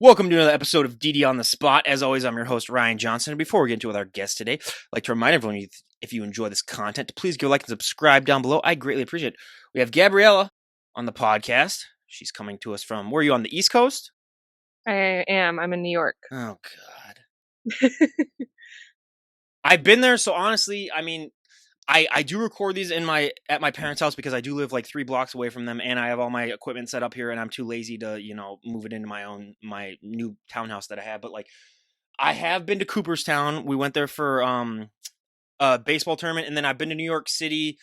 Welcome to another episode of DD on the Spot. As always, I'm your host, Ryan Johnson. And before we get into with our guest today, I'd like to remind everyone if you enjoy this content, to please give a like and subscribe down below. I greatly appreciate it. We have Gabriella on the podcast. She's coming to us from, where are you, on the East Coast? I am. I'm in New York. Oh, God. I've been there, so honestly, I mean, I do record these at my parents' house because I do live like 3 blocks away from them, and I have all my equipment set up here, and I'm too lazy to move it into my new townhouse that I have. But like, I have been to Cooperstown. We went there for a baseball tournament, and then I've been to New York City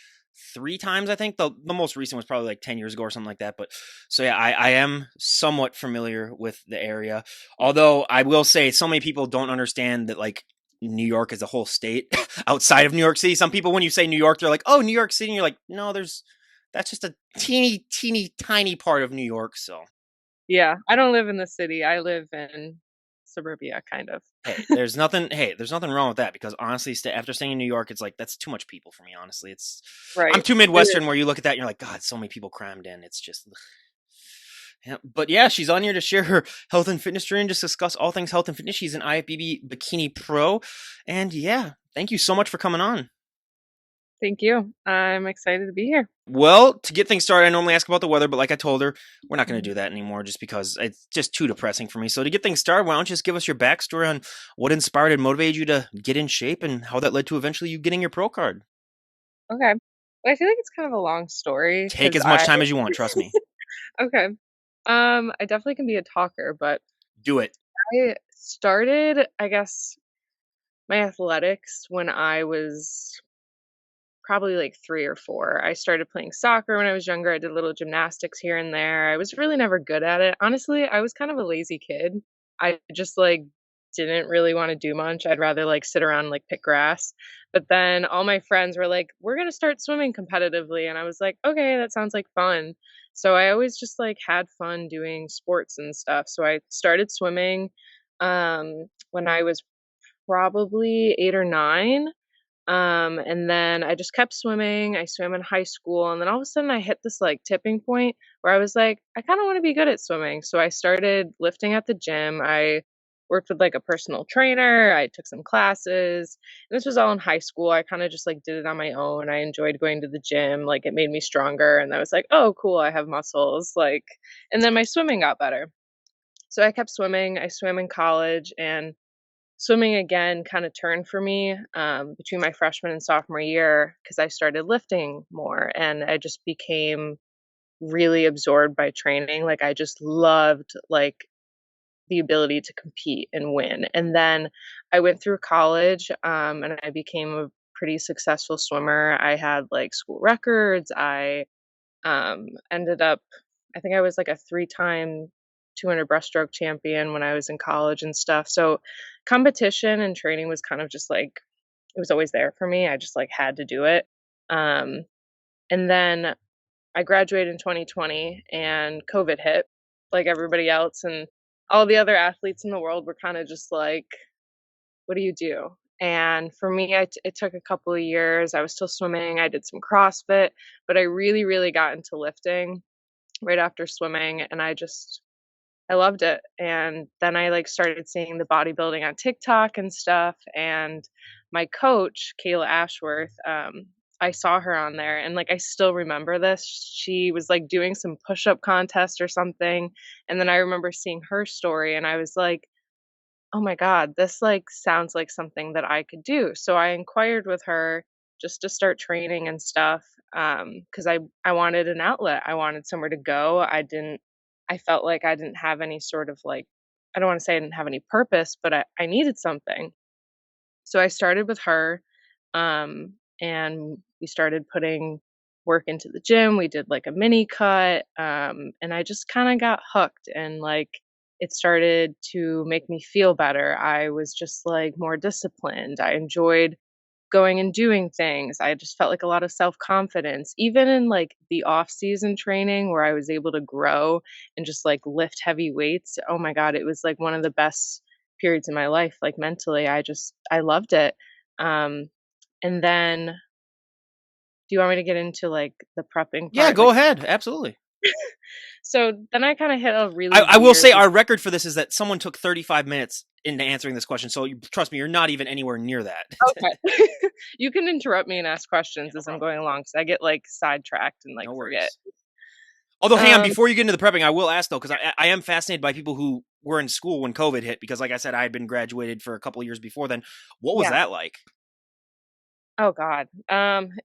3 times. I think the most recent was probably like 10 years ago or something like that. But so yeah, I am somewhat familiar with the area. Although I will say, so many people don't understand that like New York is a whole state outside of New York City. Some people, when you say New York, they're like, "Oh, New York City." And you're like, "No, that's just a teeny tiny part of New York." So Yeah, I don't live in the city. I live in suburbia, kind of. there's nothing wrong with that, because honestly, after staying in New York, it's like that's too much people for me. Honestly, I'm Right. too It is. Midwestern where you look at that and you're like, God, so many people crammed in. It's just, ugh. Yeah. But yeah, she's on here to share her health and fitness journey, just discuss all things health and fitness. She's an IFBB bikini pro, and yeah, thank you so much for coming on. Thank you. I'm excited to be here. Well, to get things started, I normally ask about the weather, but like I told her, we're not going to Mhm. do that anymore just because it's just too depressing for me. So to get things started, why don't you just give us your backstory on what inspired and motivated you to get in shape and how that led to eventually you getting your pro card? Okay. Well, I feel like it's kind of a long story Take because as much time as you want, trust me. okay. I definitely can be a talker, but Do it. I started, I guess, my athletics when I was probably like 3 or 4. I started playing soccer when I was younger. I did little gymnastics here and there. I was really never good at it. Honestly, I was kind of a lazy kid. I just like didn't really want to do much. I'd rather like sit around and like pick grass. But then all my friends were like, "We're going to start swimming competitively." And I was like, "Okay, that sounds like fun." So I always just like had fun doing sports and stuff. So I started swimming when I was probably 8 or 9. And then I just kept swimming. I swam in high school, and then all of a sudden I hit this like tipping point where I was like, I kind of want to be good at swimming. So I started lifting at the gym. I worked with like a personal trainer. I took some classes. And this was all in high school. I kind of just like did it on my own. I enjoyed going to the gym. Like it made me stronger, and I was like, oh, cool, I have muscles. Like, and then my swimming got better. So I kept swimming. I swam in college, and swimming again kind of turned for me between my freshman and sophomore year because I started lifting more and I just became really absorbed by training. Like I just loved like the ability to compete and win. And then I went through college and I became a pretty successful swimmer. I had like school records. I ended up, I think I was like a 3-time 200 breaststroke champion when I was in college and stuff. So competition and training was kind of just like it was always there for me. I just like had to do it. Um, and then I graduated in 2020 and COVID hit like everybody else and all the other athletes in the world were kind of just like, what do you do? And for me, it took a couple of years. I was still swimming. I did some CrossFit, but I really, really got into lifting right after swimming, and I loved it. And then I like started seeing the bodybuilding on TikTok and stuff. And my coach, Kayla Ashworth, I saw her on there and like I still remember this. She was like doing some push-up contest or something. And then I remember seeing her story and I was like, oh my God, this like sounds like something that I could do. So I inquired with her just to start training and stuff. Because I wanted an outlet. I wanted somewhere to go. I felt like I didn't have any sort of like I don't want to say I didn't have any purpose, but I needed something. So I started with her, and we started putting work into the gym. We did like a mini cut, and I just kind of got hooked and like it started to make me feel better. I was just like more disciplined. I enjoyed going and doing things. I just felt like a lot of self-confidence. Even in like the off-season training where I was able to grow and just like lift heavy weights. Oh my God, it was like one of the best periods in my life, like mentally. I loved it. Um and then do you want me to get into like the prepping Yeah, part? go Like ahead. Absolutely. So then I kinda hit a really I will weird say our record for this is that someone took 35 minutes into answering this question. So trust me, you're not even anywhere near that. okay. You can interrupt me and ask Yeah, questions no as I'm problem. going along, because I get, like, sidetracked and, like, No forget. worries. Although, hang on, Um, before you get into the prepping, I will ask though, because I am fascinated by people who were in school when COVID hit. Because, like I said, I had been graduated for a couple of years before then. What was yeah. that like? Oh god.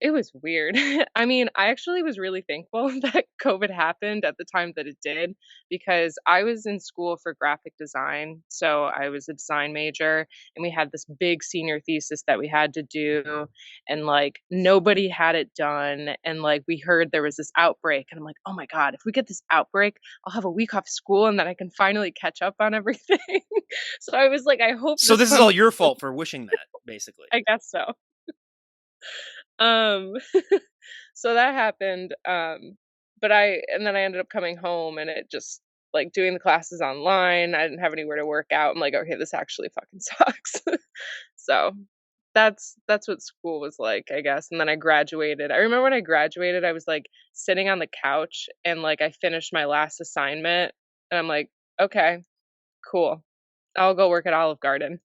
It was weird. I mean, I actually was really thankful that COVID happened at the time that it did, because I was in school for graphic design. So I was a design major, and we had this big senior thesis that we had to do, and like nobody had it done, and like we heard there was this outbreak, and I'm like, "Oh my god, if we get this outbreak, I'll have a week off school and then I can finally catch up on everything." So I was like, "I hope So this this is one." all your fault for wishing that, basically. I guess so. Um So that happened, but I ended up coming home, and it just like doing the classes online, I didn't have anywhere to work out. I'm like, "Okay, this actually fucking sucks." So, that's what school was like, I guess, and then I graduated. I remember when I graduated, I was, like, sitting on the couch, and, like, I finished my last assignment, and I'm like, "Okay, cool. I'll go work at Olive Garden."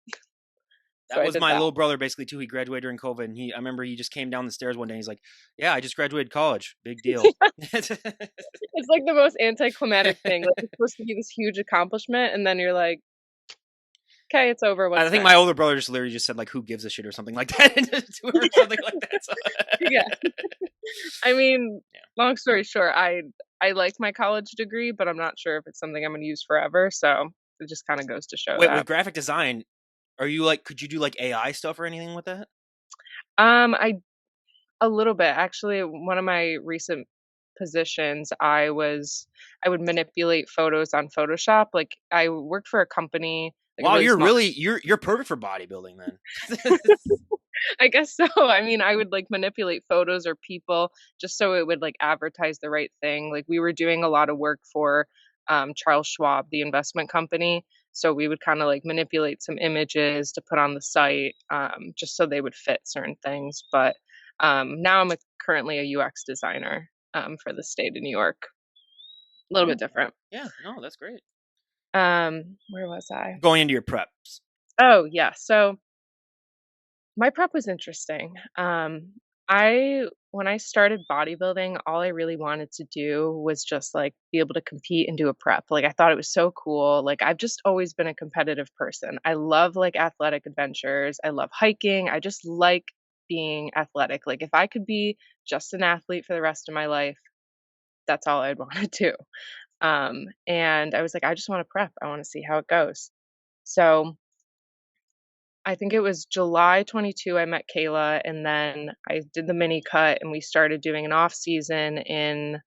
So That I was did my that. little brother basically too. He graduated during COVID, and I remember he just came down the stairs one day. And he's like, "Yeah, I just graduated college. Big deal." It's like the most anticlimactic thing, like, it's supposed to be this huge accomplishment, and then you're like, "'Kay, it's over, I what's think my next?" older brother just literally just said like, "Who gives a shit?" or something like that to her, or something like that. So Yeah. I mean, yeah. long story short, I like my college degree, but I'm not sure if it's something I'm gonna use forever, so it just kinda goes to show Wait, with that. graphic design, are you like, could you do like AI stuff or anything with that? I a little bit, actually, one of my recent positions, I would manipulate photos on Photoshop, like, I worked for a company, like a Wow, really small. you're perfect for bodybuilding then. I guess so. I mean, I would, like, manipulate photos or people just so it would, like, advertise the right thing. Like, we were doing a lot of work for, Charles Schwab, the investment company, so we would kinda, like, manipulate some images to put on the site, just so they would fit certain things, but, now I'm currently a UX designer, for the state of New York. A little bit Oh, different. yeah, no, that's great. Where was I? Going into your preps. Oh, yeah, so my prep was interesting. I when I started bodybuilding, all I really wanted to do was just like be able to compete and do a prep. Like I thought it was so cool. Like I've just always been a competitive person. I love like athletic adventures. I love hiking. I just like being athletic. Like if I could be just an athlete for the rest of my life, that's all I'd want to do. And I was like, I just want to prep. I want to see how it goes. So I think it was July 22 I met Kayla, and then I did the mini cut, and we started doing an off season in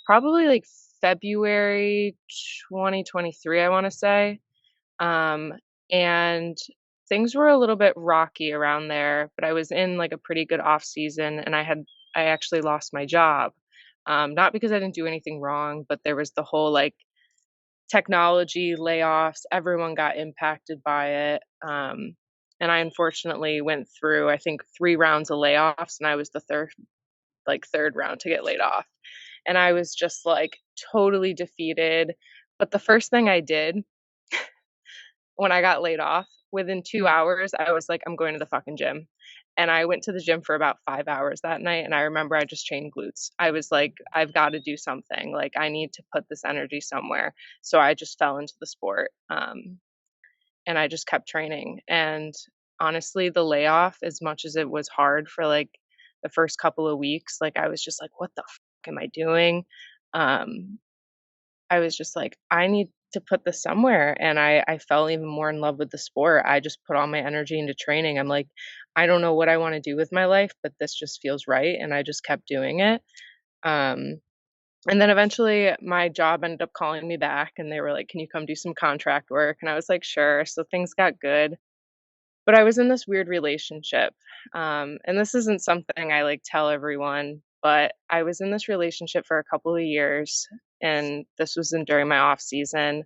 probably, like, February 2023, I wanna say, um, and things were a little bit rocky around there, but I was in, like, a pretty good off season, and I actually lost my job, not because I didn't do anything wrong, but there was the whole, like, technology layoffs, everyone got impacted by it, and I unfortunately went through, I think, 3 rounds of layoffs, and I was the 3rd round to get laid off, and I was just, like, totally defeated, but the first thing I did when I got laid off, within 2 hours, I was like, "I'm going to the fucking gym." And I went to the gym for about 5 hours that night, and I remember I just trained glutes. I was like, "I've gotta do something, like, I need to put this energy somewhere." So I just fell into the sport, and I just kept training, and honestly, the layoff, as much as it was hard for, like, the first couple of weeks, like, I was just like, "What the fuck am I doing?" Um, I was just like, "I need to put this somewhere," and I fell even more in love with the sport. I just put all my energy into training. I'm like, "I don't know what I wanna do with my life, but this just feels right," and I just kept doing it. Um, and then eventually my job ended up calling me back, and they were like, "Can you come do some contract work?" And I was like, "Sure." So things got good. But I was in this weird relationship, and this isn't something I, like, tell everyone, but I was in this relationship for a couple of years, and this was during my off season,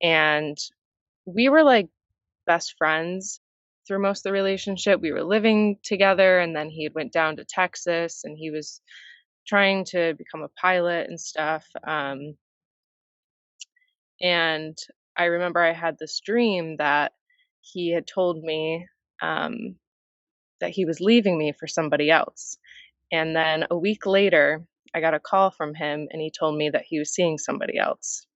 and we were, like, best friends through most of the relationship. We were living together, and then he had went down to Texas, and he was trying to become a pilot and stuff. And I remember I had this dream that he had told me um, that he was leaving me for somebody else. And then a week later, I got a call from him and he told me that he was seeing somebody else.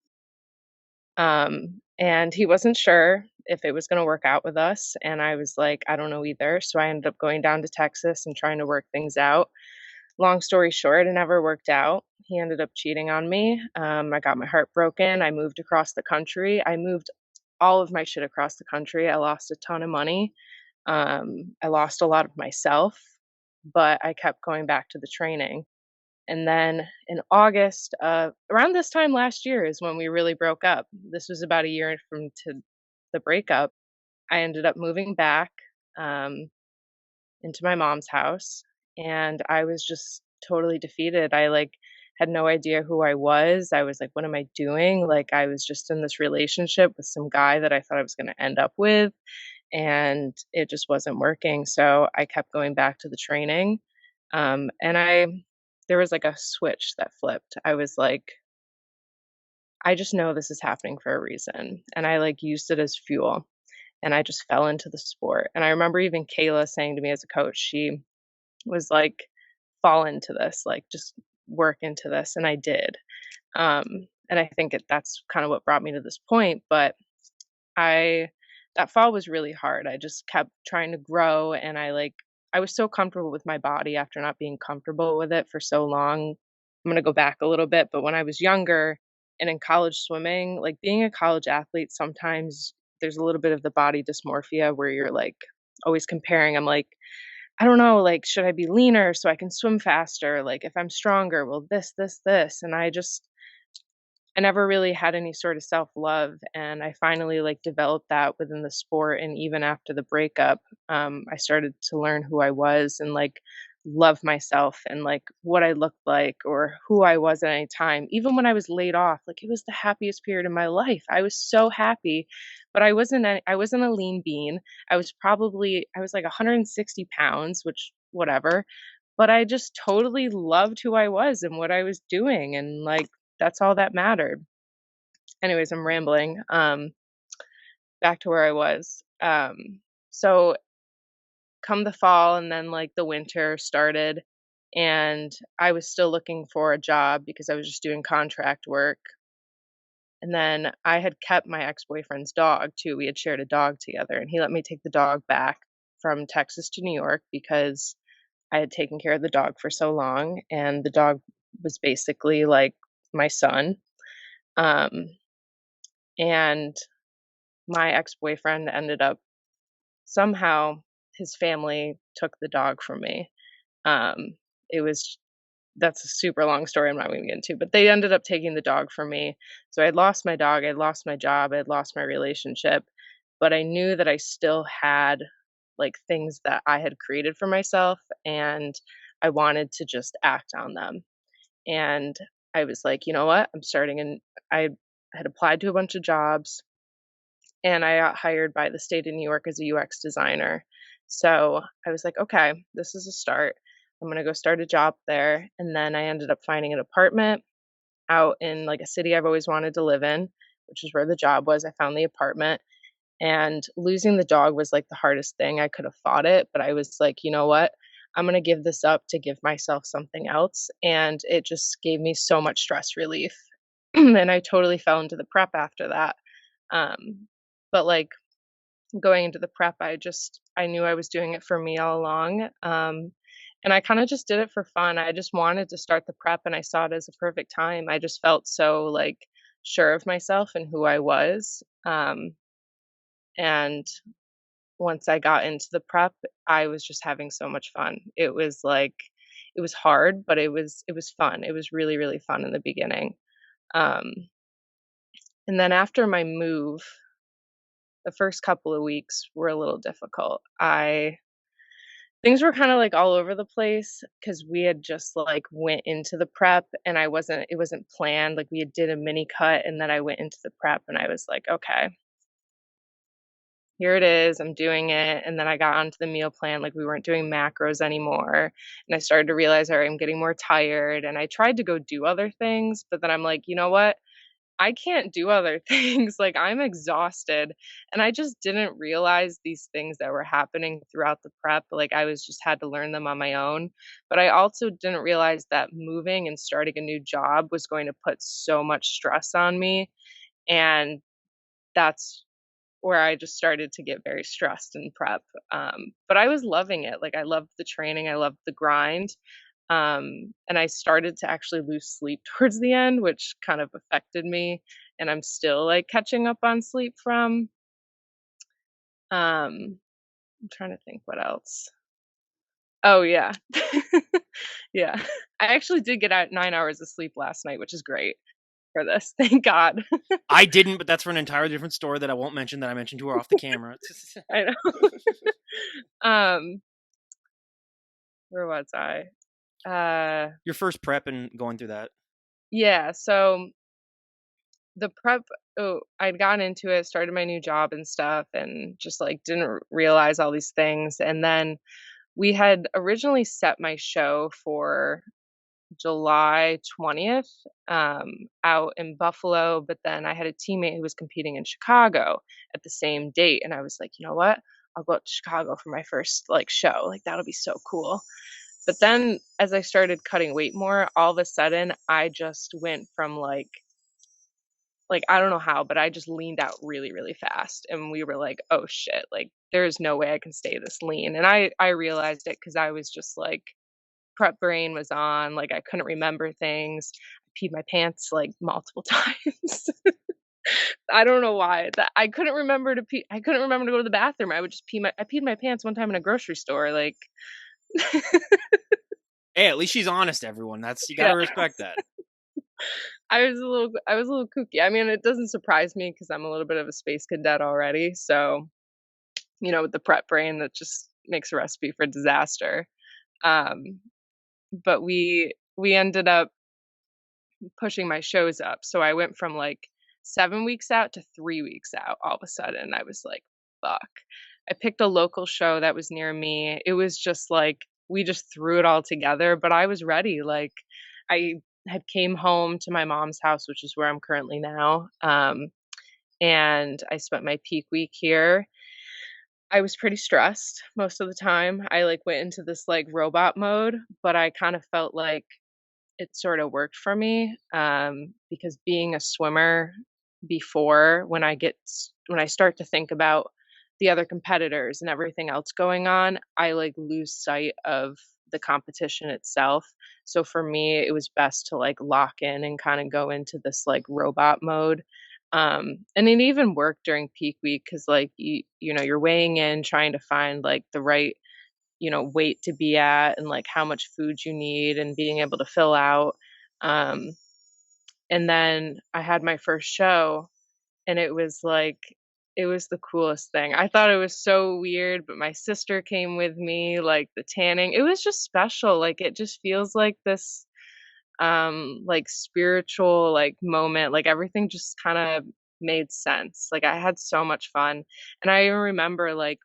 And he wasn't sure if it was going to work out with us. And I was like, I don't know either. So I ended up going down to Texas and trying to work things out. Long story short, it never worked out. He ended up cheating on me. I got my heart broken. I moved across the country. I moved all of my shit across the country. I lost a ton of money. I lost a lot of myself, but I kept going back to the training. And then in August, around this time last year is when we really broke up. This was about a year from to the breakup. I ended up moving back um, into my mom's house, and I was just totally defeated. I like had no idea who I was. I was like, what am I doing? Like I was just in this relationship with some guy that I thought I was going to end up with, and it just wasn't working. So I kept going back to the training. And there was like a switch that flipped. I was like, I just know this is happening for a reason. And I like used it as fuel and I just fell into the sport. And I remember even Kayla saying to me as a coach, she was like, fall into this, like just work into this. And I did. And I think that's kind of what brought me to this point. But I that fall was really hard. I just kept trying to grow and I was so comfortable with my body after not being comfortable with it for so long. I'm going to go back a little bit, but when I was younger and in college swimming, like being a college athlete, sometimes there's a little bit of the body dysmorphia where you're like always comparing. I'm like, I don't know, like should I be leaner so I can swim faster? Like if I'm stronger, well this and I never really had any sort of self-love, and I finally, like, developed that within the sport, and even after the breakup, I started to learn who I was and, like, love myself and, like, what I looked like or who I was at any time. Even when I was laid off, like, it was the happiest period of my life. I was so happy, but I wasn't a lean bean. I was, like, 160 pounds, which whatever, but I just totally loved who I was and what I was doing, and, like, that's all that mattered. Anyways, I'm rambling. Back to where I was. So come the fall and then like the winter started and I was still looking for a job because I was just doing contract work. And then I had kept my ex-boyfriend's dog too. We had shared a dog together and he let me take the dog back from Texas to New York because I had taken care of the dog for so long and the dog was basically like my son. Um, and my ex-boyfriend ended up somehow his family took the dog from me. Um, it was That's a super long story I'm not gonna get into, but they ended up taking the dog from me. So I had lost my dog, I had lost my job, I had lost my relationship, but I knew that I still had like things that I had created for myself and I wanted to just act on them. And I was like, you know what? I had applied to a bunch of jobs and I got hired by the state of New York as a UX designer. So I was like, okay, this is a start. I'm gonna go start a job there. And then I ended up finding an apartment out in like a city I've always wanted to live in, which is where the job was. I found the apartment and losing the dog was like the hardest thing. I could have fought it, but I was like, you know what? I'm gonna give this up to give myself something else. And it just gave me so much stress relief. And I totally fell into the prep after that. Um, but like going into the prep, I knew I was doing it for me all along. And I kind of just did it for fun. I just wanted to start the prep and I saw it as a perfect time. I just felt so like sure of myself and who I was. And once I got into the prep, I was just having so much fun. It was hard, but it was fun. It was really, really fun in the beginning. Um, and then after my move, the first couple of weeks were a little difficult. I Things were kinda, like, all over the place because we had just, like, went into the prep and it wasn't planned, like, we had did a mini cut and then I went into the prep and I was like, "Okay." here it is, I'm doing it. And then I got onto the meal plan, like we weren't doing macros anymore. And I started to realize, all right, I'm getting more tired. And I tried to go do other things, but then I'm like, you know what? I can't do other things. Like I'm exhausted. And I just didn't realize these things that were happening throughout the prep. Like I was just had to learn them on my own. But I also didn't realize that moving and starting a new job was going to put so much stress on me. And that's where I just started to get very stressed in prep. But I was loving it. Like I loved the training, I loved the grind. And I started to actually lose sleep towards the end, which kind of affected me. And I'm still like catching up on sleep from. I'm trying to think what else. Oh yeah. Yeah. I actually did get out 9 hours of sleep last night, which is great for this. Thank God. I didn't, but that's for an entirely different story that I won't mention that I mentioned to her off the camera. I know. um, where was I? Your first prep and going through that. Yeah, so the prep I'd gotten into it, started my new job and stuff, and just like didn't realize all these things. And then we had originally set my show for July 20th, out in Buffalo, but then I had a teammate who was competing in Chicago at the same date. And I was like, you know what? I'll go out to Chicago for my first like show. Like that'll be so cool. But then as I started cutting weight more, all of a sudden I just went from like I don't know how, but I just leaned out really, really fast. And we were like, oh shit, like there's no way I can stay this lean. And I realized it because I was just like prep brain was on, like I couldn't remember things. I peed my pants like multiple times. I don't know why. That I couldn't remember to pee. I couldn't remember to go to the bathroom. I would just pee my I peed my pants one time in a grocery store, like Hey, at least she's honest, everyone. That's you got yeah. to respect that. I was a little kooky. I mean, it doesn't surprise me because I'm a little bit of a space cadet already. So, with the prep brain that just makes a recipe for disaster. Um, but we ended up pushing my shows up. So I went from like 7 weeks out to 3 weeks out all of a sudden. I was like, fuck. I picked a local show that was near me. It was just like we just threw it all together, but I was ready. Like I had came home to my mom's house, which is where I'm currently now. And I spent my peak week here. I was pretty stressed most of the time. I like went into this like robot mode, but I kind of felt like it sort of worked for me, because being a swimmer before, when I start to think about the other competitors and everything else going on, I like lose sight of the competition itself. So for me, it was best to like lock in and kind of go into this like robot mode. And it even worked during peak week because like you're weighing in, trying to find like the right weight to be at and like how much food you need and being able to fill out. Um, and then I had my first show and it was the coolest thing. I thought it was so weird, but my sister came with me, like the tanning. It was just special. Like it just feels like this like spiritual like moment. Like everything just kind of made sense. Like I had so much fun. And I even remember like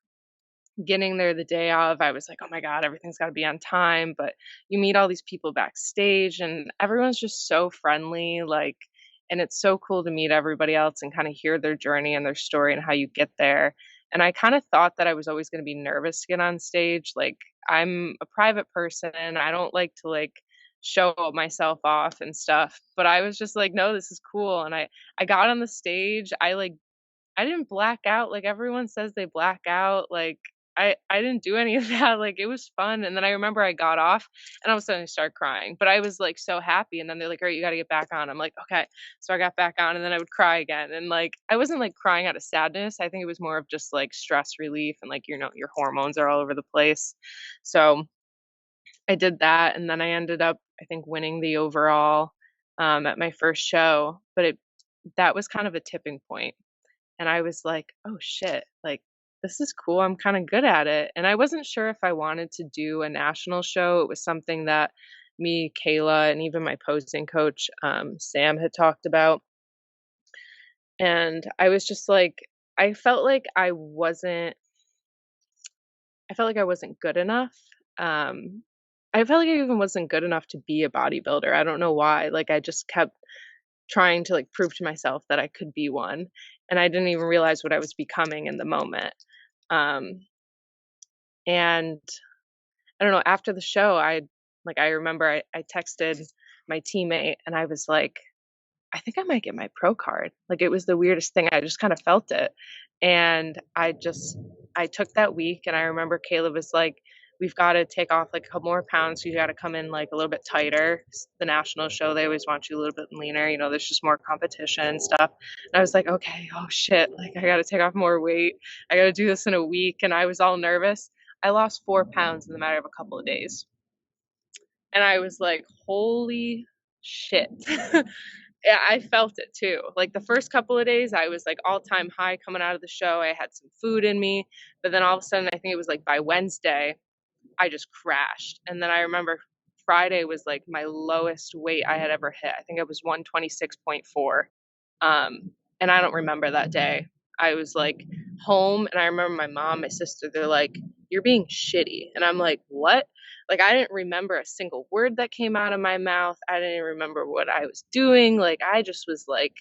getting there the day of, I was like, "Oh my god, everything's gotta be on time," but you meet all these people backstage, and everyone's just so friendly, like and it's so cool to meet everybody else and kinda hear their journey and their story and how you get there, and I kinda thought that I was always gonna be nervous to get on stage, like, I'm a private person, I don't like to, like, show myself off and stuff, but I was just like, "No, this is cool," and I got on the stage, I didn't black out like everyone says they black out, like, I didn't do any of that, like, it was fun, and then I remember I got off, and all of a sudden I started crying, but I was, like, so happy, and then they're like, "Alright, you gotta get back on." I'm like, "Okay." So I got back on, and then I would cry again, and, like, I wasn't, like, crying out of sadness, I think it was more of just, like, stress relief and, like, your hormones are all over the place. So, I did that, and then I ended up, I think, winning the overall, at my first show, but it that was kind of a tipping point. And I was like, "Oh shit, like, this is cool, I'm kinda good at it." And I wasn't sure if I wanted to do a national show, it was something that me, Kayla, and even my posing coach, Sam, had talked about. And I was just like I felt like I felt like I wasn't good enough. I felt like I even wasn't good enough to be a bodybuilder. I don't know why. Like I just kept trying to like prove to myself that I could be one, and I didn't even realize what I was becoming in the moment. Um, and I don't know, after the show, I remember I texted my teammate and I was like, I think I might get my pro card. Like, it was the weirdest thing, I just kinda felt it, and I took that week, and I remember Caleb was like, "We've gotta take off, like, a couple more pounds, you gotta come in, like, a little bit tighter." 'Cause the national show, they always want you a little bit leaner, there's just more competition and stuff, and I was like, "Okay, oh shit, like, I gotta take off more weight, I gotta do this in a week," and I was all nervous. I lost 4 pounds in the matter of a couple of days, and I was like, "Holy shit." Yeah, I felt it too. Like the first couple of days, I was like all-time high coming out of the show. I had some food in me, but then all of a sudden, I think it was like by Wednesday, I just crashed. And then I remember Friday was like my lowest weight I had ever hit. I think it was 126.4. Um, and I don't remember that day. I was like home and I remember my mom, my sister, they're like, "You're being shitty." And I'm like, "What?" Like I didn't remember a single word that came out of my mouth. I didn't remember what I was doing. Like I just was like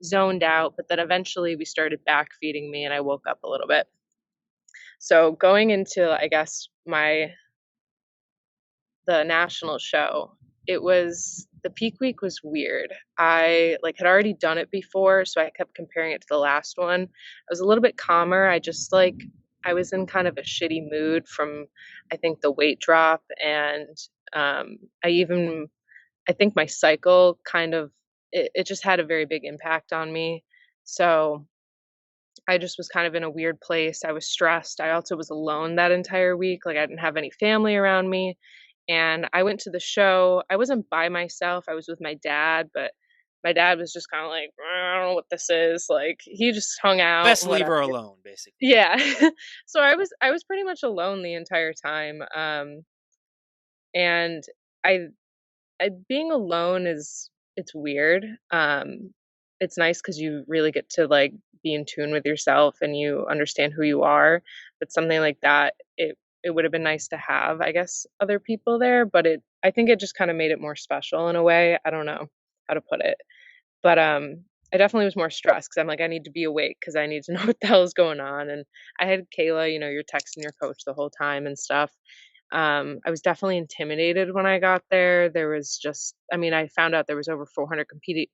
zoned out. But then eventually we started back feeding me and I woke up a little bit. So going into, I guess, the national show, it was the peak week was weird. I, like, had already done it before, so I kept comparing it to the last one. I was a little bit calmer, I was in kind of a shitty mood from, I think, the weight drop, and, I even I think my cycle kind of it just had a very big impact on me. So, I just was kind of in a weird place. I was stressed. I also was alone that entire week. Like I didn't have any family around me. And I went to the show. I wasn't by myself. I was with my dad, but my dad was just kind of like, I don't know what this is. Like he just hung out Best and leave whatever. her alone, basically. Yeah. So I was pretty much alone the entire time. And I being alone is it's weird. It's nice because you really get to, like, be in tune with yourself and you understand who you are, but something like that, it would've been nice to have, I guess, other people there, but I think it just kinda made it more special in a way, I don't know how to put it. But, I definitely was more stressed because 'cause I'm like, "I need to be awake because I need to know what the hell is going on," and I had Kayla, you're texting your coach the whole time and stuff. I was definitely intimidated when I got there. There was just I mean, I found out there was over 400 competing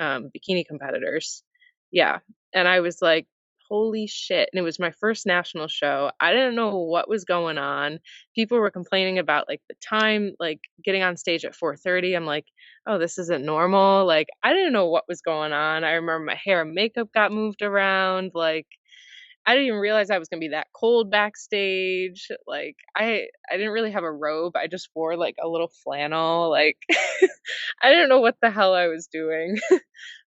bikini competitors. Yeah, and I was like, "Holy shit," and it was my first national show. I didn't know what was going on. People were complaining about, like, the time, like, getting on stage at 4:30. I'm like, "Oh, this isn't normal." Like, I didn't know what was going on. I remember my hair and makeup got moved around, like, I didn't even realize I was gonna be that cold backstage. Like, I didn't really have a robe. I just wore, like, a little flannel, like, I didn't know what the hell I was doing.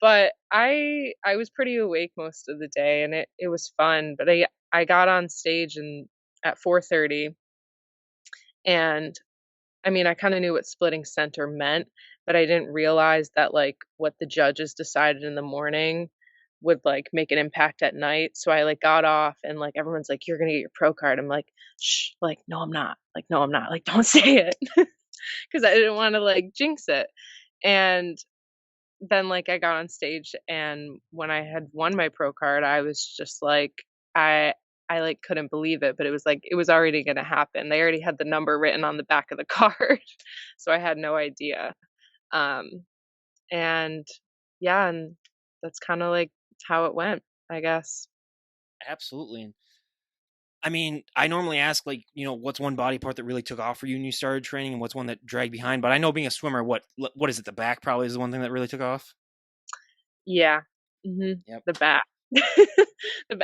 But I was pretty awake most of the day, and it was fun, but I got on stage and at 4:30, and I mean, I kinda knew what splitting center meant, but I didn't realize that, like, what the judges decided in the morning would, like, make an impact at night, so I, like, got off and, like, everyone's like, "You're gonna get your pro card." I'm like, "Shh," like, "No, I'm not." Like, "No, I'm not." Like, "Don't say it," because I didn't wanna, like, jinx it, and then, like, I got on stage, and when I had won my pro card, I was just like I like, couldn't believe it, but it was like it was already gonna happen. They already had the number written on the back of the card, so I had no idea. Um, and yeah, and that's kinda, like, how it went, I guess. Absolutely. And I mean, I normally ask, like, what's one body part that really took off for you when you started training, and what's one that dragged behind. But I know being a swimmer, what is it? The back probably is the one thing that really took off. Yeah. Mhm. Yep. The back.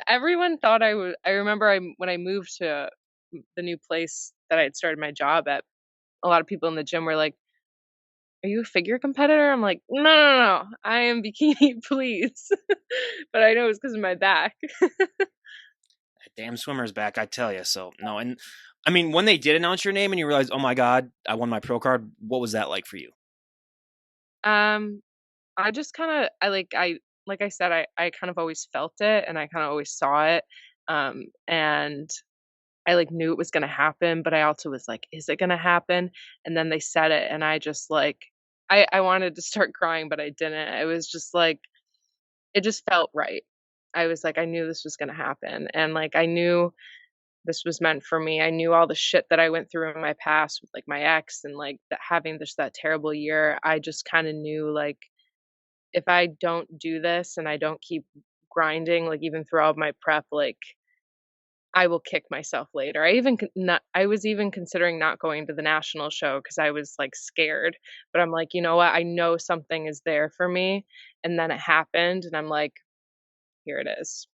Everyone thought I remember when I moved to the new place that I had started my job at, a lot of people in the gym were like, "Are you a figure competitor?" I'm like, "No, no, no, no. I am bikini, please." But I know it's because of my back. That damn swimmer's back, I tell you. So no, and I mean, when they did announce your name and you realized, oh my god, I won my pro card. What was that like for you? Um, I just kinda I like I said, I kind of always felt it and I kind of always saw it. And I like knew it was gonna happen, but I also was like, is it gonna happen? And then they said it and I just like I wanted to start crying, but I didn't. It was just like it just felt right. I was like, I knew this was gonna happen. And like I knew this was meant for me. I knew all the shit that I went through in my past with like my ex and like that having just that terrible year. I just kind of knew like if I don't do this and I don't keep grinding, like even through all of my prep, like I will kick myself later. I was even considering not going to the national show because I was like scared. But I'm like, you know what? I know something is there for me. And then it happened and I'm like, here it is.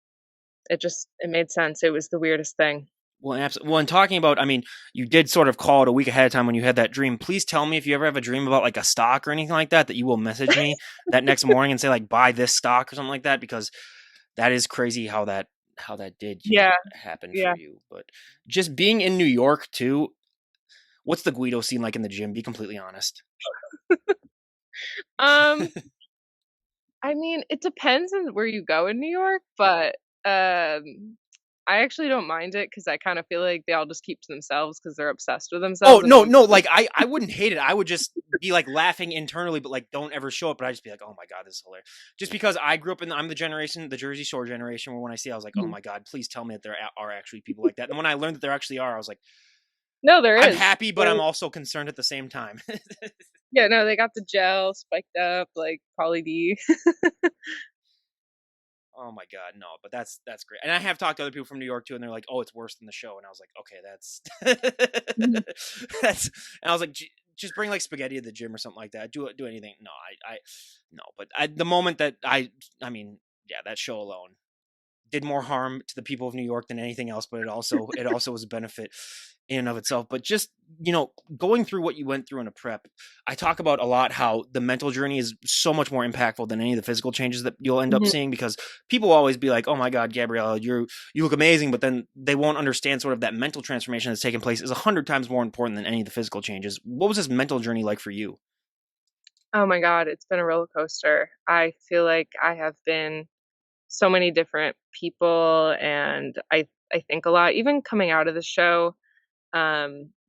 It made sense. It was the weirdest thing. Well, absolutely. Well, and talking about, I mean, you did sort of call it a week ahead of time when you had that dream. Please tell me if you ever have a dream about like a stock or anything like that, that you will message me that next morning and say like buy this stock or something like that, because that is crazy how that did, Yeah, happen for yeah. you. But just being in New York too, what's the Guido scene like in the gym? Be completely honest. Um, I mean, it depends on where you go in New York, but, I actually don't mind it because I kinda feel like they all just keep to themselves because 'cause they're obsessed with Oh, themselves, and no, I'm no, like, I wouldn't hate it. I would just be, like, laughing internally, but, like, don't ever show it, but I'd just be like, "Oh my god, this is hilarious." Just because I grew up in I'm the generation, the Jersey Shore generation, where when I see it, I was like, "Oh Mhm. my god, please tell me that there are actually people like that." And when I learned that there actually are, I was like, No, there I'm is. happy, but There I'm also concerned at the same time. Yeah, no, they got the gel spiked up like Pauly D. Oh my god, no, but that's great. And I have talked to other people from New York too, and they're like, "Oh, it's worse than the show." And I was like, "Okay, Mhm. that's." And I was like, Just bring like spaghetti to the gym or something like that. Do anything." No, no. But the moment that I mean, yeah, that show alone did more harm to the people of New York than anything else, but it also was a benefit in and of itself. But just, going through what you went through in a prep, I talk about a lot how the mental journey is so much more impactful than any of the physical changes that you'll end up Mhm. seeing, because people will always be like, "Oh my god, Gabriella, you look amazing," but then they won't understand sort of that mental transformation that's taken place is 100 times more important than any of the physical changes. What was this mental journey like for you? Oh my god, it's been a roller coaster. I feel like I have been so many different people, and I think a lot even coming out of the show.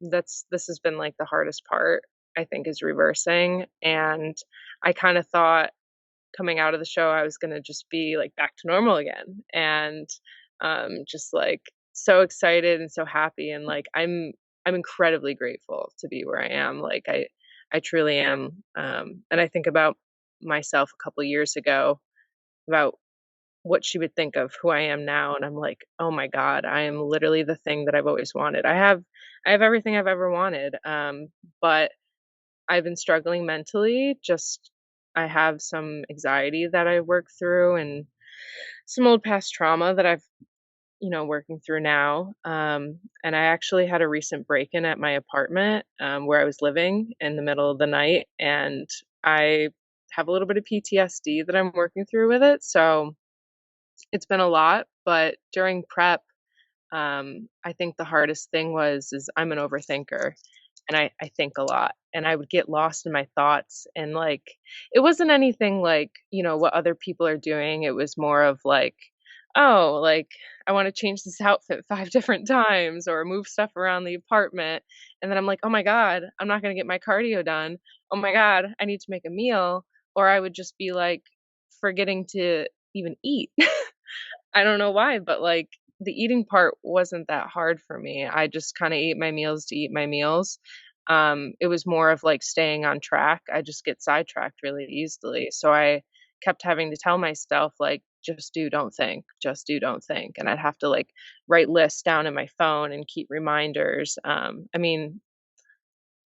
This has been, like, the hardest part, I think, is reversing, and I kinda thought coming out of the show, I was gonna just be, like, back to normal again, and, just, like, so excited and so happy, and, like, I'm incredibly grateful to be where I am, like, I truly am, and I think about myself a couple years ago, about what she would think of who I am now, and I'm like, "Oh my god, I am literally the thing that I've always wanted." I have everything I've ever wanted, but I've been struggling mentally, just I have some anxiety that I work through and some old past trauma that I've, working through now, and I actually had a recent break-in at my apartment, where I was living in the middle of the night, and I have a little bit of PTSD that I'm working through with it, so it's been a lot, but during prep, I think the hardest thing is I'm an overthinker and I think a lot and I would get lost in my thoughts and like it wasn't anything like, what other people are doing. It was more of like, oh, like I want to change this outfit 5 different times or move stuff around the apartment. And then I'm like, oh my God, I'm not gonna get my cardio done. Oh my God, I need to make a meal. Or I would just be like forgetting to even eat. I don't know why, but, like, the eating part wasn't that hard for me. I just kinda ate my meals to eat my meals. It was more of, like, staying on track. I just get sidetracked really easily, so I kept having to tell myself, like, "Just do, don't think. Just do, don't think," and I'd have to, like, write lists down in my phone and keep reminders. I mean,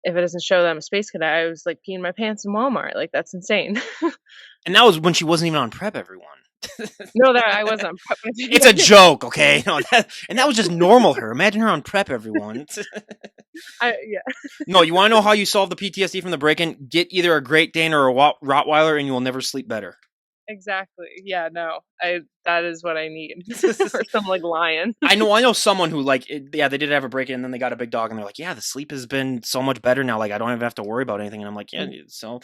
if it doesn't show that I'm a space cadet, I was, like, peeing my pants in Walmart, like, that's insane. And that was when she wasn't even on prep, everyone. No, that I wasn't It's a joke, okay? No, and that was just normal her. Imagine her on prep, everyone. Yeah. No, you want to know how you solve the PTSD from the break-in? Get either a Great Dane or a Rottweiler, and you will never sleep better. exactly. Yeah, no. I that is what I need. Or some, like, lion. I know someone who like yeah, they did have a break in and then they got a big dog and they're like, yeah, the sleep has been so much better now. Like I don't even have to worry about anything. And I'm like, yeah, Mhm. so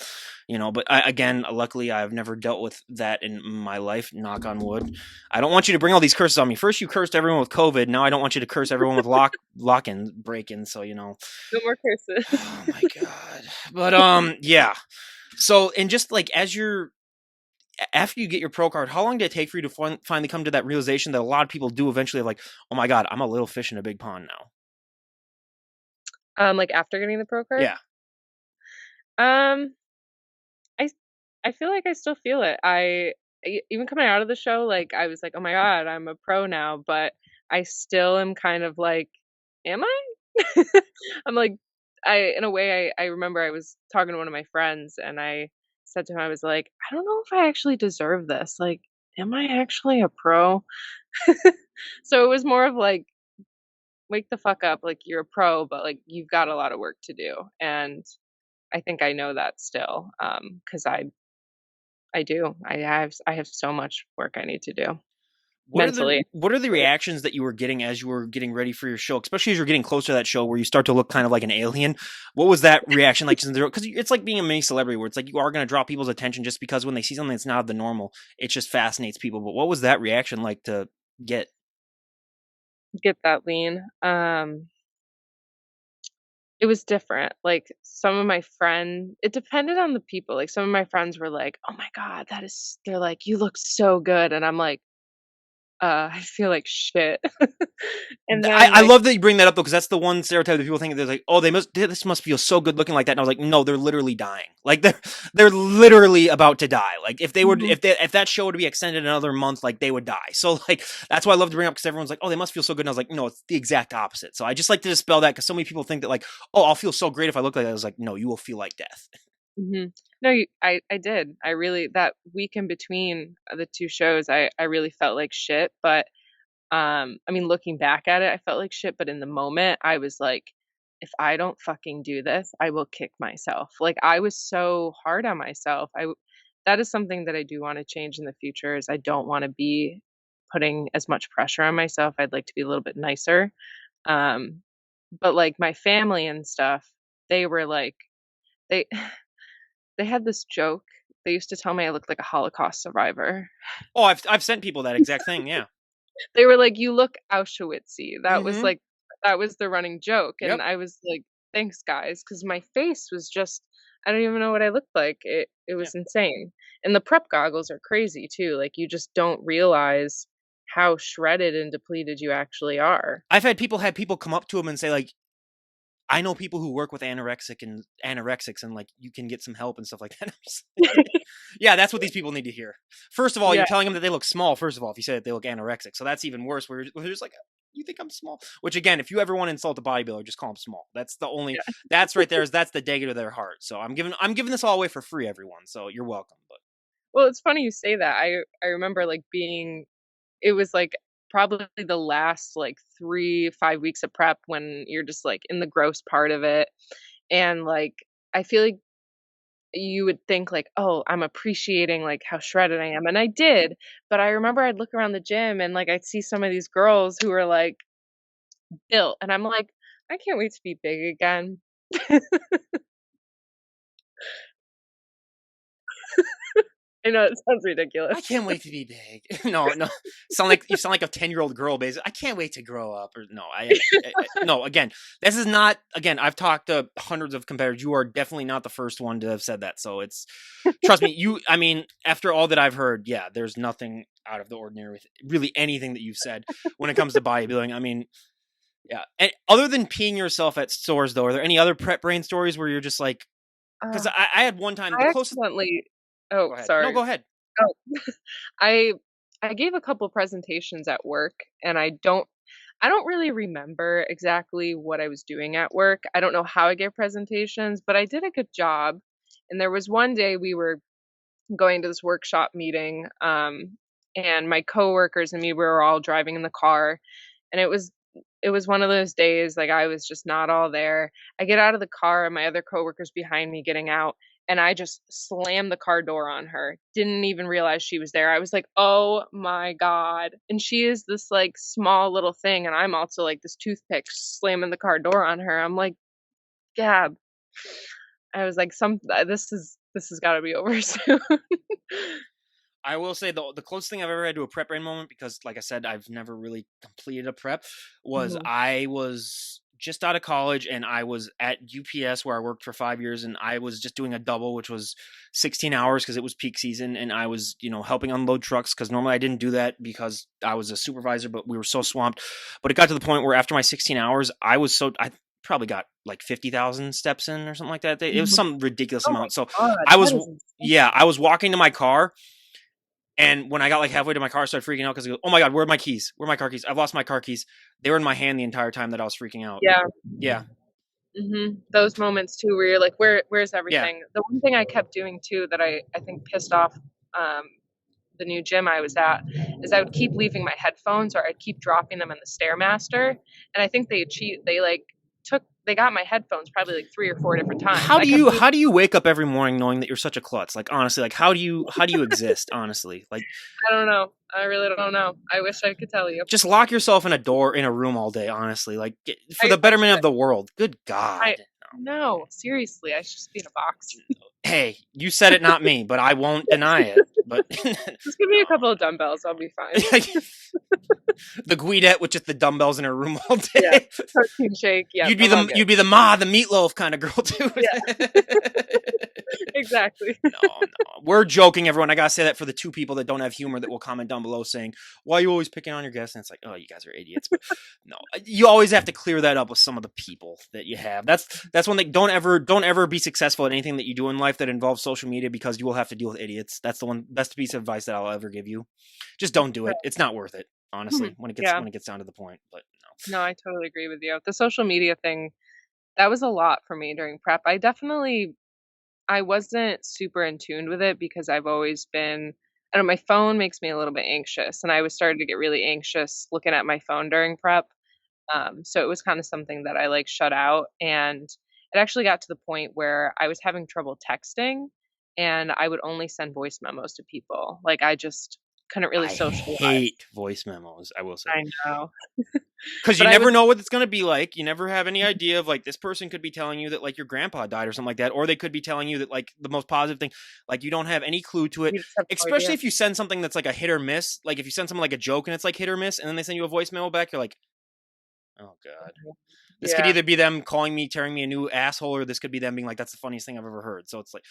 but again, luckily I've never dealt with that in my life. Knock on wood. I don't want you to bring all these curses on me. First, you cursed everyone with COVID. Now I don't want you to curse everyone with lock in break in. So No more curses. oh my god. But yeah. So and just like as you're after you get your pro card, how long did it take for you to finally come to that realization that a lot of people do eventually of like, oh my god, I'm a little fish in a big pond now? Like, after getting the pro card? Yeah. Um, I s I feel like I still feel it. Even coming out of the show, like, I was like, "Oh my god, I'm a pro now," but I still am kind of like, "Am I?" I'm like in a way, I remember I was talking to one of my friends, and I said to him, I was like, "I don't know if I actually deserve this. Like, am I actually a pro?" So it was more of like, "Wake the fuck up, like, you're a pro, but, like, you've got a lot of work to do," and I think I know that still, 'cause I do. I have so much work I need to do mentally. What are the Mentally. reactions that you were getting as you were getting ready for your show, especially as you're getting closer to that show where you start to look kind of like an alien? What was that reaction like? Because it's like being a mini celebrity, where it's like you are going to draw people's attention just because when they see something that's not of the normal, it just fascinates people. But what was that reaction like to get? Get that lean. It was different. Like, some of my it depended on the people. Like, some of my friends were like, "Oh my god, that is," they're like, "You look so good," and I'm like, I feel like shit." And then I my love that you bring that up though, because that's the one stereotype that people think they're like, oh, this must feel so good looking like that. And I was like, no, they're literally dying. Like they're literally about to die. Like Mhm, if that show were to be extended another month, like they would die. So like that's why I love to bring up because everyone's like, oh, they must feel so good. And I was like, no, it's the exact opposite. So I just like to dispel that because so many people think that like, oh, I'll feel so great if I look like that. I was like, no, you will feel like death. mhm. No, I did. I really that week in between, the 2 shows, I really felt like shit, but I mean, looking back at it, I felt like shit, but in the moment, I was like, "If I don't fucking do this, I will kick myself." Like, I was so hard on myself. That is something that I do wanna change in the future is I don't wanna be putting as much pressure on myself. I'd like to be a little bit nicer. Um, but, like, my family and stuff, they were like they they had this joke. They used to tell me I looked like a Holocaust survivor. Oh, I've sent people that exact thing. Yeah. They were like, "You look Auschwitzy." Mm-hmm. That was the running joke, and Yep. I was like, "Thanks, guys," because my face was just I don't even know what I looked like. It Yeah. was insane, and the prep goggles are crazy too, like, you just don't realize how shredded and depleted you actually are. I've had people come up to him and say like, I know people who work with anorexics and like you can get some help and stuff like that. I'm just like, yeah, that's what these people need to hear. First of all, you're Yeah, telling them that they look small. First of all, if you say that they look anorexic, so that's even worse. Where they're just like, you think I'm small? Which again, if you ever want to insult a bodybuilder, just call them small. That's the only. yeah. That's right there. That's the dagger to their heart. So I'm giving this all away for free, everyone. So you're welcome. But Well, it's funny you say that. I remember, like, it was, like, probably the last, like, 3, 5 weeks of prep when you're just, like, in the gross part of it, and, like, I feel like you would think like, "Oh, I'm appreciating, like, how shredded I am," and I did, but I remember I'd look around the gym and, like, I'd see some of these girls who were, like, built, and I'm like, "I can't wait to be big again." I know it sounds I ridiculous. can't wait to be big. No, no, you sound like a 10-year-old girl. Basically, I can't wait to grow up. Or no, no. Again, this is not. Again, I've talked to hundreds of competitors. You are definitely not the first one to have said that. So it's trust me. I mean, after all that I've heard, yeah, there's nothing out of the ordinary with really anything that you've said when it comes to bodybuilding. I mean, yeah. And other than peeing yourself at stores, though, are there any other prep brain stories where you're just like? Because Uh, I had one time the I closest. accidentally Go Oh, ahead. No, sorry. go ahead. Oh, I I gave a couple presentations at work, and I don't really remember exactly what I was doing at work. I don't know how I gave presentations, but I did a good job, and there was one day we were going to this workshop meeting, and my coworkers and me, we were all driving in the car, and it was one of those days, like, I was just not all there. I get out of the car, and my other coworker's behind me getting out, and I just slammed the car door on her. Didn't even realize she was there. I was like, "Oh my god." And she is this, like, small little thing, and I'm also, like, this toothpick slamming the car door on her. I'm like, "Gab." I was like, this has gotta be over soon." I will say the closest thing I've ever had to a prep brain moment, because like I said, I've never really completed a prep, was Mhm. I was just out of college and I was at UPS where I worked for 5 years, and I was just doing a double, which was 16 hours because it was peak season, and I was, helping unload trucks because normally I didn't do that because I was a supervisor, but we were so swamped. But it got to the point where after my 16 hours, I probably got like 50,000 steps in or something like that. It was Mhm. some ridiculous Oh my amount. So god, I that was, is insane. yeah, I was walking to my car, and when I got like halfway to my car, I started freaking out because I go, "Oh my god, where are my keys? Where are my car keys? I've lost my car keys." They were in my hand the entire time that I was freaking out. Yeah. Yeah, Mhm. Those moments too where you're like, "Where's yeah. everything?" The one thing I kept doing too that I think pissed off, um, the new gym I was at, is I would keep leaving my headphones or I'd keep dropping them in the Stairmaster, and I think they got my headphones probably, like, 3 or 4 different times. How I do kept you leaving how do you wake up every morning knowing that you're such a klutz? Like honestly, like how do you exist? Honestly, like I don't know. I really don't know. I wish I could tell you. just lock yourself in a door in a room all day. Honestly, like for the I betterment should. of the world. Good I God. no, seriously, I should just be in a box. Hey, you said it, not me, but I won't deny it. But Just give me a couple of dumbbells, I'll be fine. no. The Guidette with just the dumbbells in her room all Yeah. day. Protein shake, yep, You'd be I'm all the good. you'd be the the meatloaf kind of girl too. Yeah, exactly. No, no, we're joking, everyone. I gotta say that for the two people that don't have humor that will comment down below saying, "Why are you always picking on your guests?" And it's like, "Oh, you guys are idiots." But no, you always have to clear that up with some of the people that you have. That's one thing. Don't ever be successful at anything that you do in life that involves social media, because you will have to deal with idiots. That's the one best piece of advice that I'll ever give you. Just don't do it. It's not worth it, honestly. When it gets Yeah. when it gets down to the point. But No, I totally agree with you. The social media thing, that was a lot for me during prep. I wasn't super in tune with it because I've always been I don't know, my phone makes me a little bit anxious, and I was starting to get really anxious looking at my phone during prep. So it was kinda something that I, like, shut out, and it actually got to the point where I was having trouble texting, and I would only send voice memos to people. Like, I just couldn't really I socialize. hate voice memos. I will say. I know. Because you But I never would know what it's going to be like. You never have any idea of like this person could be telling you that like your grandpa died or something like that, or they could be telling you that like the most positive thing. Like you don't have any clue to it. you just have no Especially idea. if you send something that's like a hit or miss. Like if you send someone like a joke and it's like hit or miss, and then they send you a voicemail back, you're like, oh god, this could Yeah. either be them calling me, tearing me a new asshole, or this could be them being like, that's the funniest thing I've ever heard. So it's like,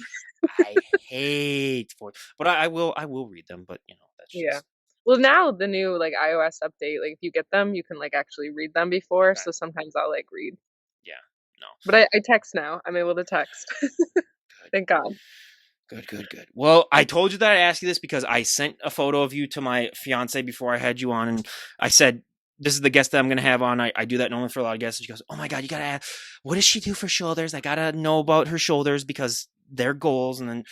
I hate voice, but I will read them. But that's Yeah. just Well, now the new, like, iOS update, like, if you get them, you can, like, actually read them before, okay. so sometimes I'll, like, read. Yeah, no, But I text now. I'm able to text. good. Thank God. Good, good, good. Well, I told you that I'd ask you this because I sent a photo of you to my fiance before I had you on, and I said, "This is the guest that I'm going to have on." I do that normally for a lot of guests. And she goes, "Oh my god, you gotta ask, what does she do for shoulders? I gotta know about her shoulders because they're goals." And then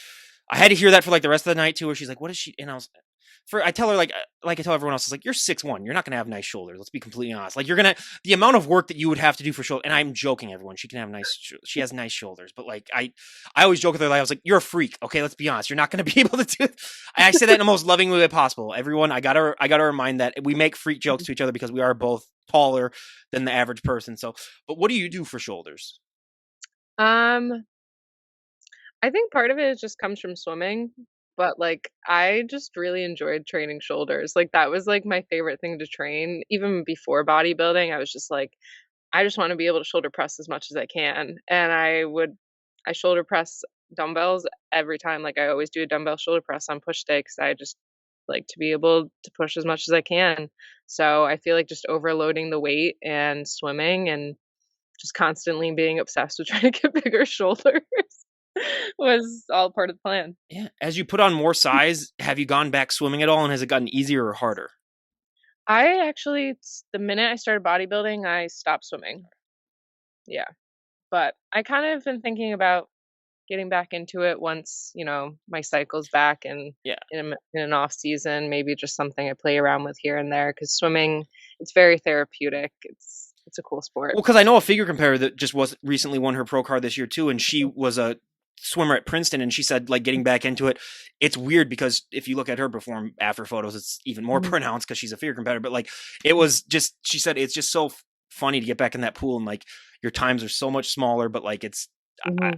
I had to hear that for like the rest of the night too, where she's like, "What is she?" And I tell her like I tell everyone else, it's like you're 6'1", you're not gonna have nice shoulders. Let's be completely honest. Like the amount of work that you would have to do for shoulder. And I'm joking, everyone. She can have she has nice shoulders, but like I always joke with her. Like, I was like, you're a freak. Okay, let's be honest. You're not gonna be able to do it. I say that in the most loving way possible. Everyone, I gotta remind that we make freak jokes to each other because we are both taller than the average person. So, but what do you do for shoulders? Um, I think part of it just comes from swimming, but, like, I just really enjoyed training shoulders. Like, that was, like, my favorite thing to train. Even before bodybuilding, I was just like, I just wanna be able to shoulder press as much as I can, and I shoulder press dumbbells every time. Like, I always do a dumbbell shoulder press on push day because I just like to be able to push as much as I can. So, I feel like just overloading the weight and swimming and just constantly being obsessed with trying to get bigger shoulders was all part of the plan. Yeah. As you put on more size, have you gone back swimming at all, and has it gotten easier or harder? I actually the minute I started bodybuilding, I stopped swimming. Yeah, but I kind of been thinking about getting back into it once, my cycle's back and Yeah. in an off season, maybe just something I play around with here and there. Because swimming, it's very therapeutic. It's a cool sport. Well, because I know a figure competitor that just was recently won her pro card this year too, and she was a swimmer at Princeton, and she said like getting back into it, it's weird because if you look at her before after photos, it's even more Mhm. pronounced because she's a fear competitor. But like it was just, she said it's just so funny to get back in that pool, and like your times are so much smaller, but like it's. Mhm.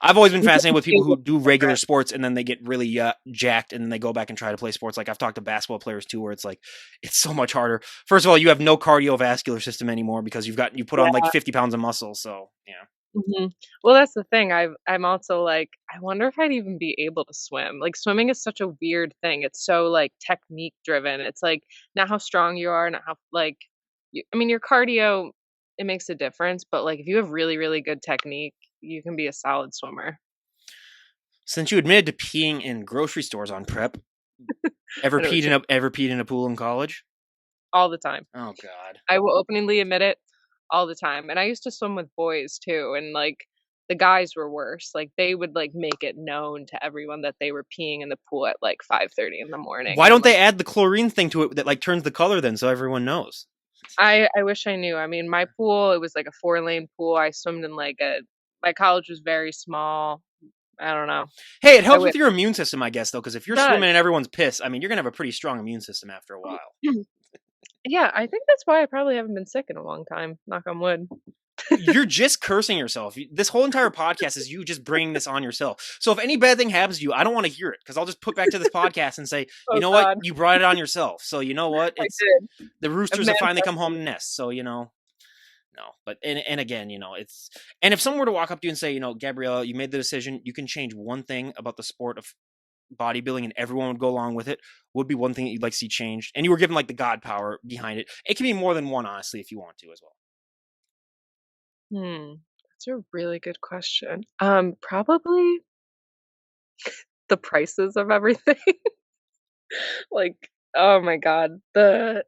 I've always been You fascinated with can people feel who the do regular progress. sports and then they get really jacked and then they go back and try to play sports. Like I've talked to basketball players too, where it's like it's so much harder. First of all, you have no cardiovascular system anymore because you put on like Yeah. 50 pounds of muscle. So yeah. Mhm. Well, that's the thing. I'm also like, I wonder if I'd even be able to swim. Like, swimming is such a weird thing. It's so, like, technique driven. It's, like, not how strong you are, not how like, I mean, your cardio, it makes a difference, but, like, if you have really, really good technique, you can be a solid swimmer. Since you admitted to peeing in grocery stores on prep, I know what you ever peed in a pool in college? all the time. Oh God. I will openly admit it all the time, and I used to swim with boys too, and, like, the guys were worse, like, they would, like, make it known to everyone that they were peeing in the pool at, like, 5:30 in the morning, Why and I'm don't they like, add the chlorine thing to it that like turns the color then so everyone knows? I wish I knew. I mean, my pool, it was like a 4-lane pool, I swimmed in, like, a my college was very small, I don't know. Hey, it I helps wish with your immune system, I guess, though, because if it you're swimming and does. everyone's pissed, I mean, you're gonna have a pretty strong immune system after a while. Yeah, I think that's why I probably haven't been sick in a long time, knock on wood. You're just cursing yourself. This whole entire podcast is you just bringing this on yourself. So if any bad thing happens to you, I don't want to hear it because I'll just put back to this podcast and say, you Oh know what, god, you brought it on yourself. So you know what, I it's did. the I've roosters have finally come home manifested. to nest. So no. But and again, it's and if someone were to walk up to you and say, Gabriella, you made the decision, you can change one thing about the sport of bodybuilding and everyone would go along with it, would be one thing that you'd like to see changed, and you were given like the god power behind it. It can be more than one, honestly, if you want to as well. That's a really good question. Probably the prices of everything. Like, oh my god, the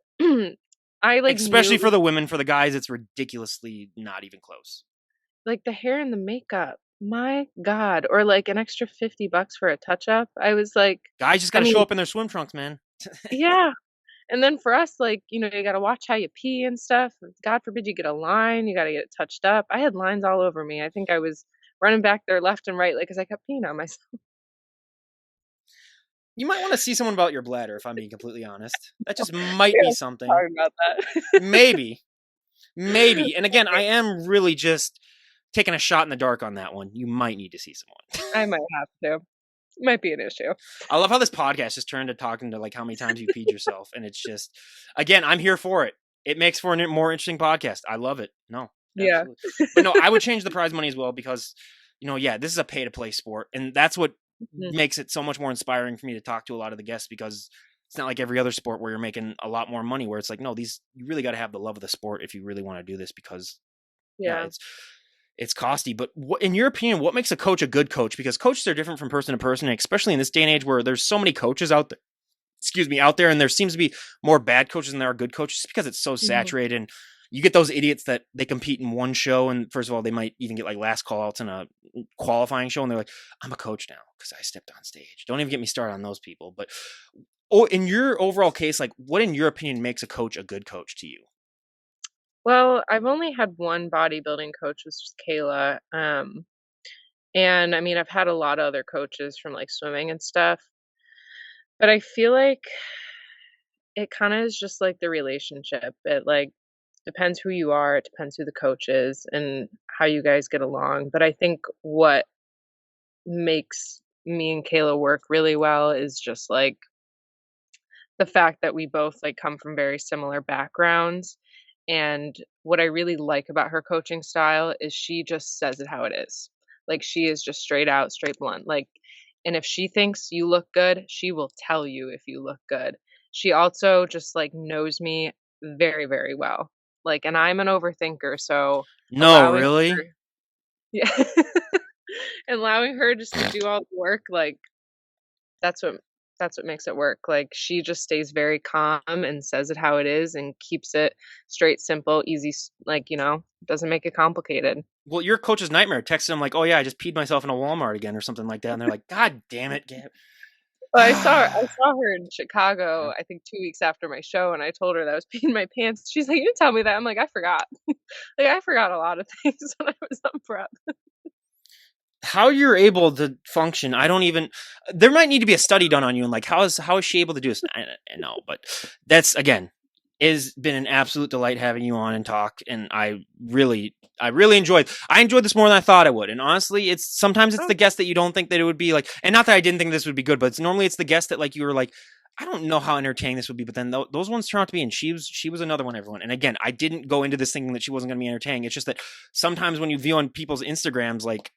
I, like, Especially knew for the women, for the guys, it's ridiculously not even close. like, the hair and the makeup, my god, or, like, an extra $50 for a touch-up. I was like Guys just got I to show mean, up in their swim trunks, man. yeah, and then for us, like, you gotta watch how you pee and stuff. God forbid you get a line, you gotta get it touched up. I had lines all over me. I think I was running back there left and right, like, 'cause I kept peeing on myself. You might want to see someone about your bladder, if I'm being completely honest. That just might We be don't something. talk about that. Maybe, maybe. And again, I am really just taking a shot in the dark on that one. You might need to see someone. I might have to. Might be an issue. I love how this podcast just turned to talking to like how many times you peed yourself, and it's just, again, I'm here for it. It makes for a more interesting podcast. I love it. No, Yeah. absolutely. But no, I would change the prize money as well because, yeah, this is a pay to play sport, and that's what Mhm. makes it so much more inspiring for me to talk to a lot of the guests because it's not like every other sport where you're making a lot more money. Where it's like, no, these you really got to have the love of the sport if you really want to do this because yeah, Yeah. it's costly. But in your opinion, what makes a coach a good coach? Because coaches are different from person to person, especially in this day and age where there's so many coaches out there. Excuse me, out there, and there seems to be more bad coaches than there are good coaches because it's so Mhm. saturated. And you get those idiots that they compete in one show, and first of all, they might even get like last call outs in a qualifying show, and they're like, "I'm a coach now because I stepped on stage." Don't even get me started on those people. But in your overall case, like, what in your opinion makes a coach a good coach to you? Well, I've only had one bodybuilding coach, which was Kayla, and, I mean, I've had a lot of other coaches from, like, swimming and stuff, but I feel like it kinda is just like the relationship. It, like, depends who you are, it depends who the coach is, and how you guys get along, but I think what makes me and Kayla work really well is just, like, the fact that we both, like, come from very similar backgrounds, and what I really like about her coaching style is she just says it how it is. Like, she is just straight out, straight blunt, like and if she thinks you look good, she will tell you if you look good. She also just, like, knows me very, very well. Like, and I'm an overthinker, so No, allowing really. her yeah. Allowing her just to do all the work, like, that's what that's what makes it work, like, she just stays very calm and says it how it is and keeps it straight, simple, easy, like, doesn't make it complicated. Well, your coach's nightmare texted them like, "Oh yeah, I just peed myself in a Walmart again" or something like that, and they're like, "God damn it, Gab." Well, I saw her in Chicago, I think 2 weeks after my show, and I told her that I was peeing my pants. She's like, "You didn't tell me that." I'm like, "I forgot." Like, I forgot a lot of things when I was on prep. how you're able to function, I don't even. There might need to be a study done on you, and like how is she able to do this? I know, but that's again has been an absolute delight having you on and talk, and I really enjoyed. I enjoyed this more than I thought I would, and honestly, it's sometimes it's Oh, the guest that you don't think that it would be like, and not that I didn't think this would be good, but it's normally it's the guest that like you were like. I don't know how entertaining this would be, but then those ones turned out to be, and she was another one, everyone. And again, I didn't go into this thinking that she wasn't going to be entertaining. It's just that sometimes when you view on people's Instagrams, like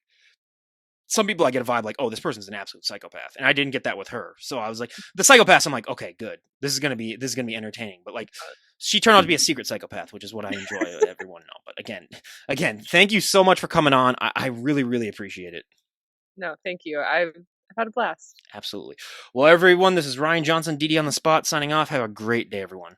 some people I get a vibe like, oh, this person's an absolute psychopath, and I didn't get that with her. So I was like, the psychopath. I'm like, okay, good. This is gonna be entertaining. But like, she turned out to be a secret psychopath, which is what I enjoy. Everyone know. But again, thank you so much for coming on. I really, really appreciate it. no, thank you. I've had a blast. Absolutely. Well, everyone, this is Ryan Johnson, DD on the spot, signing off. Have a great day, everyone.